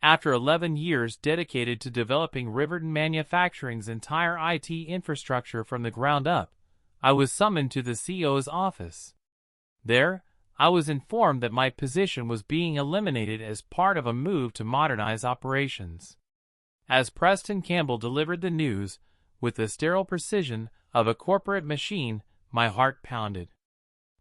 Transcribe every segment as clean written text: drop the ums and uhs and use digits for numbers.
After 11 years dedicated to developing Riverton Manufacturing's entire IT infrastructure from the ground up, I was summoned to the CEO's office. There, I was informed that my position was being eliminated as part of a move to modernize operations. As Preston Campbell delivered the news, with the sterile precision of a corporate machine, my heart pounded.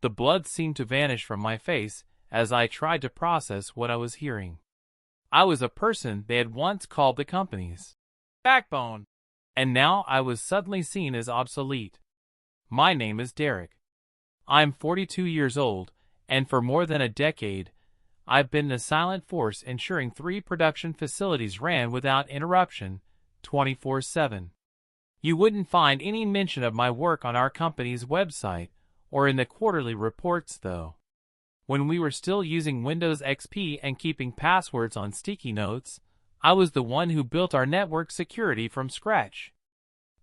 The blood seemed to vanish from my face as I tried to process what I was hearing. I was a person they had once called the company's backbone, and now I was suddenly seen as obsolete. My name is Derek. I'm 42 years old, and for more than a decade, I've been the silent force ensuring 3 production facilities ran without interruption, 24/7. You wouldn't find any mention of my work on our company's website or in the quarterly reports, though. When we were still using Windows XP and keeping passwords on sticky notes, I was the one who built our network security from scratch.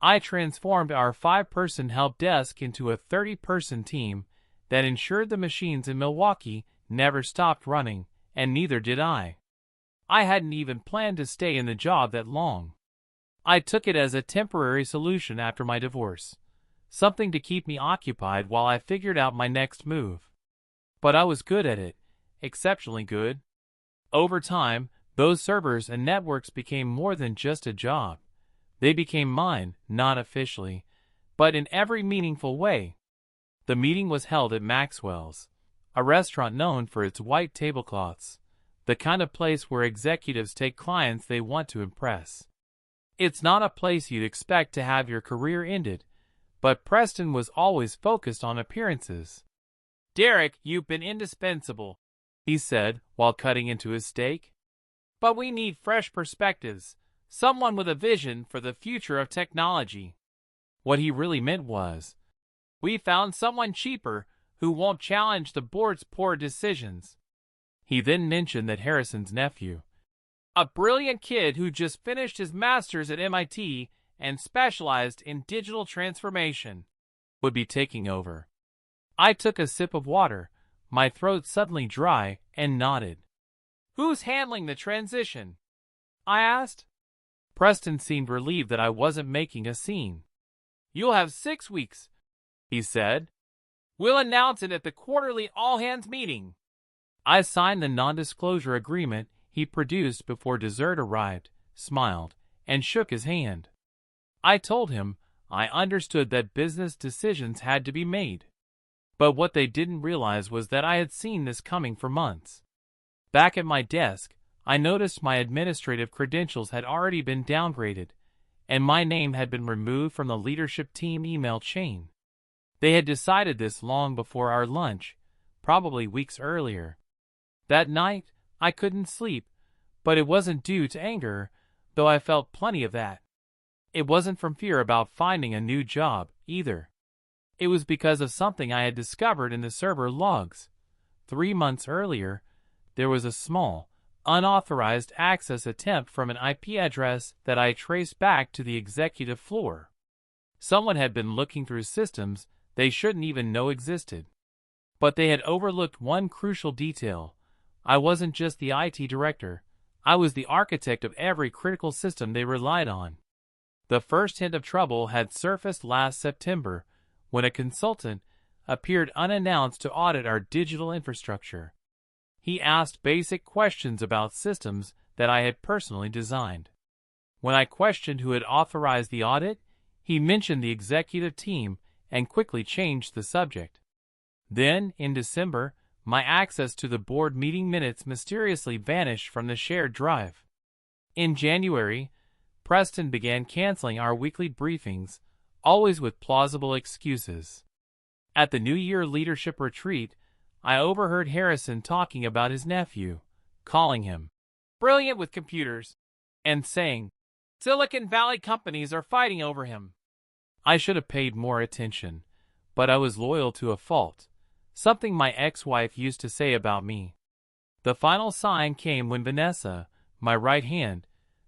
I transformed our 5-person help desk into a 30-person team that ensured the machines in Milwaukee never stopped running, and neither did I. I hadn't even planned to stay in the job that long. I took it as a temporary solution after my divorce, something to keep me occupied while I figured out my next move. But I was good at it, exceptionally good. Over time, those servers and networks became more than just a job. They became mine, not officially, but in every meaningful way. The meeting was held at Maxwell's, a restaurant known for its white tablecloths, the kind of place where executives take clients they want to impress. It's not a place you'd expect to have your career ended, but Preston was always focused on appearances. "Derek, you've been indispensable," he said while cutting into his steak. "But we need fresh perspectives, someone with a vision for the future of technology." What he really meant was, "We found someone cheaper who won't challenge the board's poor decisions." He then mentioned that Harrison's nephew, a brilliant kid who just finished his master's at MIT and specialized in digital transformation, would be taking over. I took a sip of water, my throat suddenly dry, and nodded. "Who's handling the transition?" I asked. Preston seemed relieved that I wasn't making a scene. "You'll have 6 weeks," he said. "We'll announce it at the quarterly all-hands meeting." I signed the non-disclosure agreement he produced before dessert arrived, smiled, and shook his hand. I told him I understood that business decisions had to be made. But what they didn't realize was that I had seen this coming for months. Back at my desk, I noticed my administrative credentials had already been downgraded, and my name had been removed from the leadership team email chain. They had decided this long before our lunch, probably weeks earlier. That night, I couldn't sleep, but it wasn't due to anger, though I felt plenty of that. It wasn't from fear about finding a new job, either. It was because of something I had discovered in the server logs. 3 months earlier, there was a small, unauthorized access attempt from an IP address that I traced back to the executive floor. Someone had been looking through systems they shouldn't even know existed. But they had overlooked one crucial detail. I wasn't just the IT director. I was the architect of every critical system they relied on. The first hint of trouble had surfaced last September, when a consultant appeared unannounced to audit our digital infrastructure. He asked basic questions about systems that I had personally designed. When I questioned who had authorized the audit, he mentioned the executive team and quickly changed the subject. Then, in December, my access to the board meeting minutes mysteriously vanished from the shared drive. In January, Preston began canceling our weekly briefings, always with plausible excuses. At the New Year leadership retreat, I overheard Harrison talking about his nephew, calling him brilliant with computers, and saying, "Silicon Valley companies are fighting over him." I should have paid more attention, but I was loyal to a fault, something my ex-wife used to say about me. The final sign came when Vanessa, my right hand,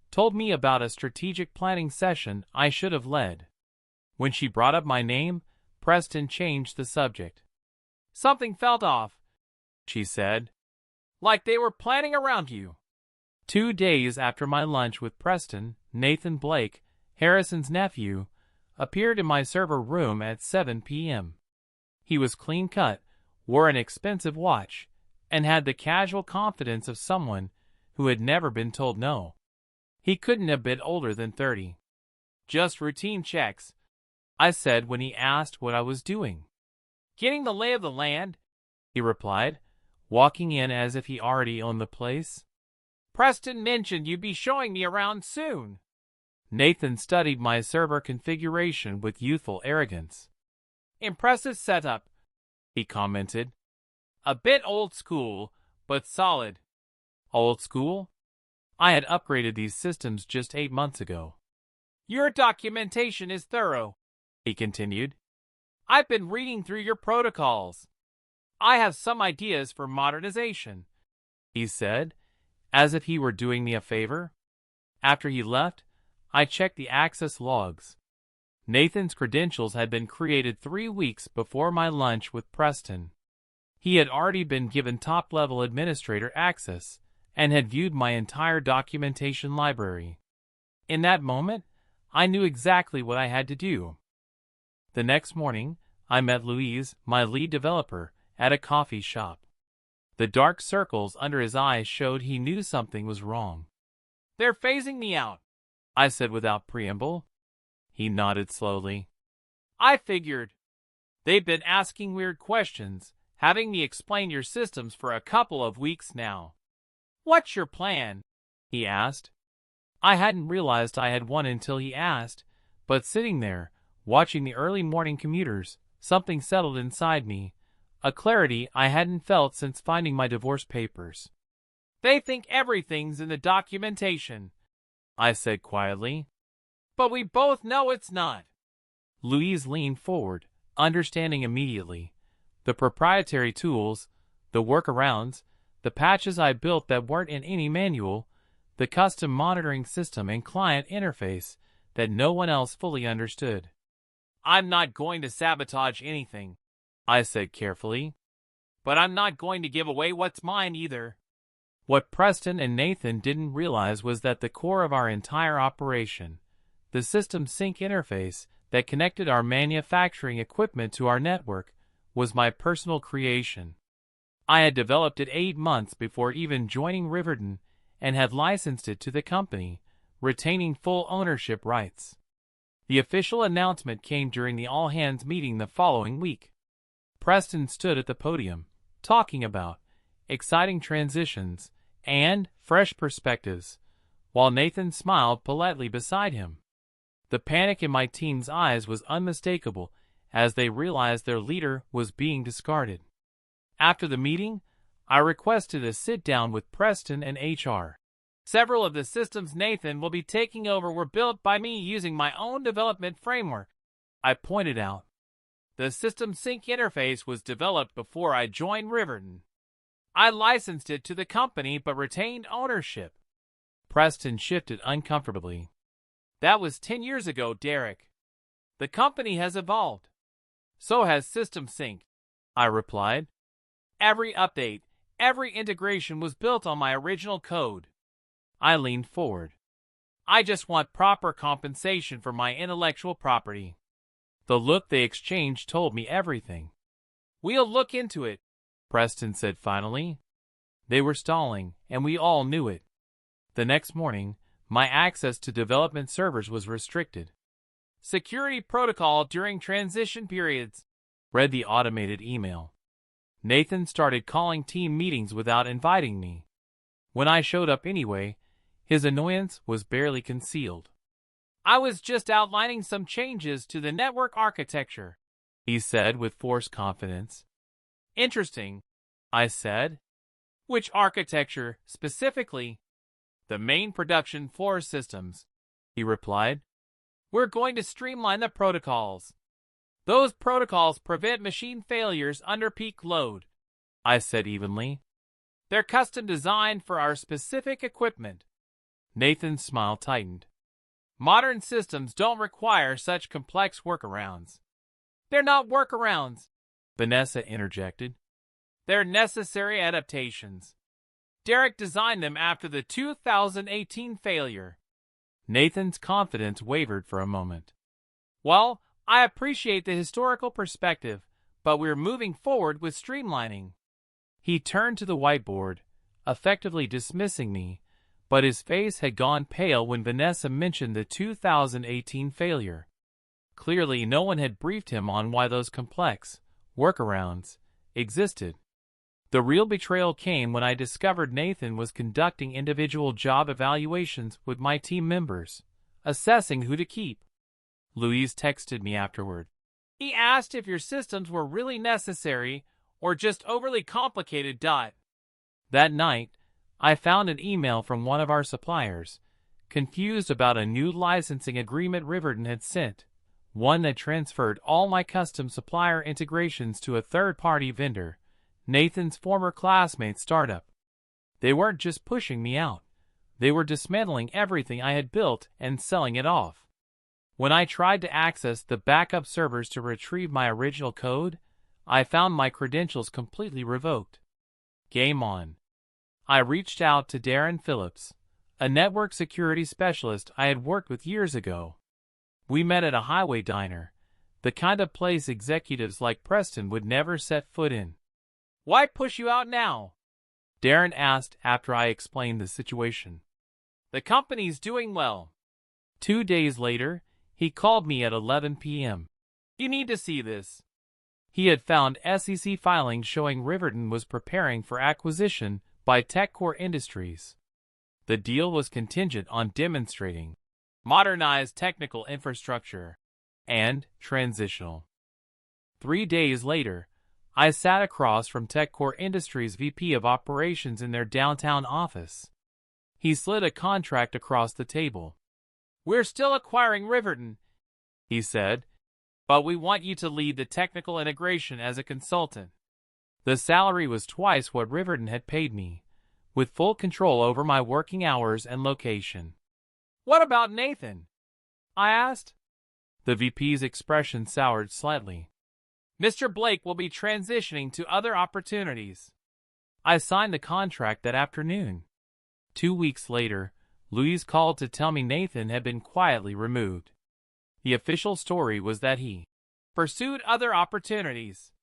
told me about a strategic planning session I should have led. When she brought up my name, Preston changed the subject. "Something felt off," she said. "Like they were planning around you." 2 days after my lunch with Preston, Nathan Blake, Harrison's nephew, appeared in my server room at 7 p.m. He was clean-cut, wore an expensive watch, and had the casual confidence of someone who had never been told no. He couldn't have been older than 30. "Just routine checks," I said when he asked what I was doing. "Getting the lay of the land," he replied, walking in as if he already owned the place. "Preston mentioned you'd be showing me around soon." Nathan studied my server configuration with youthful arrogance. "Impressive setup," he commented. "A bit old school, but solid." Old school? I had upgraded these systems just 8 months ago. "Your documentation is thorough," he continued. "I've been reading through your protocols. I have some ideas for modernization," he said, as if he were doing me a favor. After he left, I checked the access logs. Nathan's credentials had been created 3 weeks before my lunch with Preston. He had already been given top-level administrator access and had viewed my entire documentation library. In that moment, I knew exactly what I had to do. The next morning, I met Louise, my lead developer, at a coffee shop. The dark circles under his eyes showed he knew something was wrong. "They're phasing me out," I said without preamble. He nodded slowly. "I figured. They've been asking weird questions, having me explain your systems for a couple of weeks now." "What's your plan?" he asked. I hadn't realized I had one until he asked, but sitting there, watching the early morning commuters, something settled inside me, a clarity I hadn't felt since finding my divorce papers. "They think everything's in the documentation," I said quietly. "But we both know it's not." Louise leaned forward, understanding immediately. The proprietary tools, the workarounds, the patches I built that weren't in any manual, the custom monitoring system and client interface that no one else fully understood. "I'm not going to sabotage anything," I said carefully. "But I'm not going to give away what's mine either." What Preston and Nathan didn't realize was that the core of our entire operation, the system sync interface that connected our manufacturing equipment to our network, was my personal creation. I had developed it 8 months before even joining Riverton and had licensed it to the company, retaining full ownership rights. The official announcement came during the all-hands meeting the following week. Preston stood at the podium, talking about exciting transitions and fresh perspectives, while Nathan smiled politely beside him. The panic in my team's eyes was unmistakable as they realized their leader was being discarded. After the meeting, I requested a sit-down with Preston and HR. "Several of the systems Nathan will be taking over were built by me using my own development framework," I pointed out. "The system sync interface was developed before I joined Riverton. I licensed it to the company but retained ownership." Preston shifted uncomfortably. "That was 10 years ago, Derek. The company has evolved. So has System Sync," I replied. "Every update, every integration was built on my original code." I leaned forward. "I just want proper compensation for my intellectual property." The look they exchanged told me everything. "We'll look into it," Preston said finally. They were stalling, and we all knew it. The next morning, my access to development servers was restricted. "Security protocol during transition periods," read the automated email. Nathan started calling team meetings without inviting me. When I showed up anyway, his annoyance was barely concealed. "I was just outlining some changes to the network architecture," he said with forced confidence. "Interesting," I said. "Which architecture, specifically?" "The main production floor systems," he replied. "We're going to streamline the protocols. Those protocols prevent machine failures under peak load," I said evenly. "They're custom designed for our specific equipment." Nathan's smile tightened. "Modern systems don't require such complex workarounds." "They're not workarounds," Vanessa interjected. "They're necessary adaptations." Derek designed them after the 2018 failure. Nathan's confidence wavered for a moment. Well, I appreciate the historical perspective, but we're moving forward with streamlining. He turned to the whiteboard, effectively dismissing me, but his face had gone pale when Vanessa mentioned the 2018 failure. Clearly, no one had briefed him on why those complex workarounds existed. The real betrayal came when I discovered Nathan was conducting individual job evaluations with my team members, assessing who to keep. Louise texted me afterward. He asked if your systems were really necessary or just overly complicated. That night, I found an email from one of our suppliers, confused about a new licensing agreement Riverton had sent, one that transferred all my custom supplier integrations to a third-party vendor, Nathan's former classmate's startup. They weren't just pushing me out. They were dismantling everything I had built and selling it off. When I tried to access the backup servers to retrieve my original code, I found my credentials completely revoked. Game on. I reached out to Darren Phillips, a network security specialist I had worked with years ago. We met at a highway diner, the kind of place executives like Preston would never set foot in. Why push you out now? Darren asked after I explained the situation. The company's doing well. 2 days later, he called me at 11 p.m. You need to see this. He had found SEC filings showing Riverton was preparing for acquisition by TechCore Industries. The deal was contingent on demonstrating modernized technical infrastructure and transitional. 3 days later, I sat across from TechCore Industries' VP of Operations in their downtown office. He slid a contract across the table. We're still acquiring Riverton, he said, but we want you to lead the technical integration as a consultant. The salary was twice what Riverton had paid me, with full control over my working hours and location. What about Nathan? I asked. The VP's expression soured slightly. Mr. Blake will be transitioning to other opportunities. I signed the contract that afternoon. 2 weeks later, Louise called to tell me Nathan had been quietly removed. The official story was that he pursued other opportunities.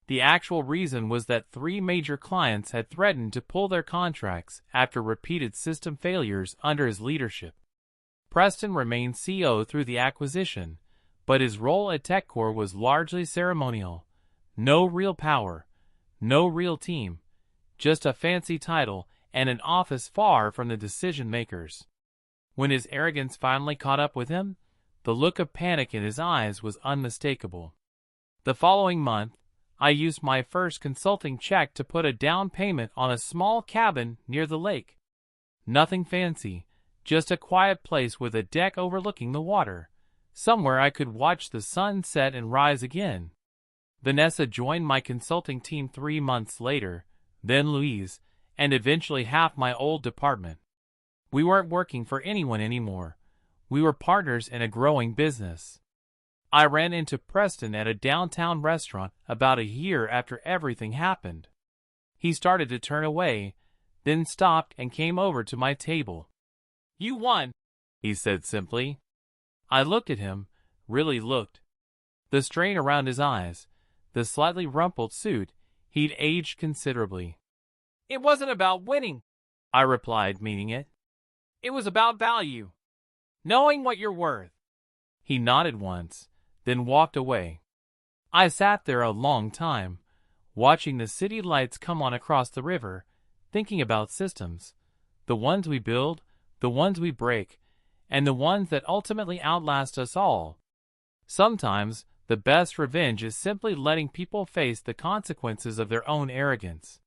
The actual reason was that 3 major clients had threatened to pull their contracts after repeated system failures under his leadership. Preston remained CEO through the acquisition, but his role at TechCore was largely ceremonial. No real power, no real team, just a fancy title and an office far from the decision-makers. When his arrogance finally caught up with him, the look of panic in his eyes was unmistakable. The following month, I used my first consulting check to put a down payment on a small cabin near the lake. Nothing fancy, just a quiet place with a deck overlooking the water, somewhere I could watch the sun set and rise again. Vanessa joined my consulting team 3 months later, then Louise, and eventually half my old department. We weren't working for anyone anymore. We were partners in a growing business. I ran into Preston at a downtown restaurant about a year after everything happened. He started to turn away, then stopped and came over to my table. You won, he said simply. I looked at him, really looked. The strain around his eyes, the slightly rumpled suit, he'd aged considerably. It wasn't about winning, I replied, meaning it. It was about value. Knowing what you're worth. He nodded once, then walked away. I sat there a long time, watching the city lights come on across the river, thinking about systems. The ones we build, the ones we break, and the ones that ultimately outlast us all. Sometimes, the best revenge is simply letting people face the consequences of their own arrogance.